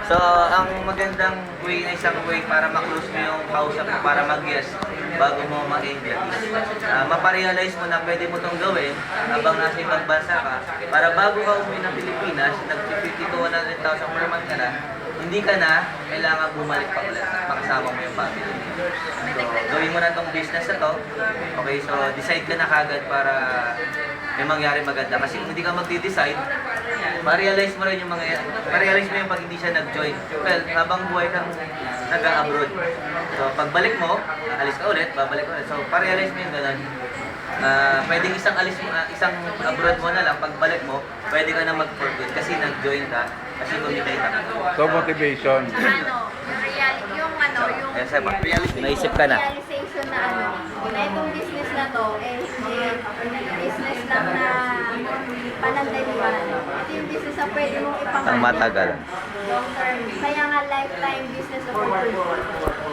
So, ang magandang way na isang way para ma-close mo yung kausap mo, para mag-yes bago mo mag-engage. Maparealize mo na pwede mo itong gawin habang nasa ibang bansa ka, para bago ka umuwi ng Pilipinas, nag-50 to 100,000 per month ka na, hindi ka na kailangan bumalik pa ulit, makasama mo yung family. So, gawin mo na itong business na to. Okay, so decide ka na kagad para may mangyari maganda. Kasi kung hindi ka magdi-decide, ma-realize mo rin yung ma-realize mo yung pag hindi siya nag-join. Well, habang buhay kang nag-abroad. So, pagbalik mo, alis ka ulit, babalik ulit. So, pa-realize mo yung ganun. Pwedeng isang abroad mo na lang, pagbalik mo, pwede ka na mag-forget kasi nag-join ka, kasi kumikita ka. So, motivation. Naisip ka na. Realization na na itong business na to, business lang na panandaliwan. Ito yung business na pwede mong Ang matagal. long term. Kaya nga lifetime business opportunity.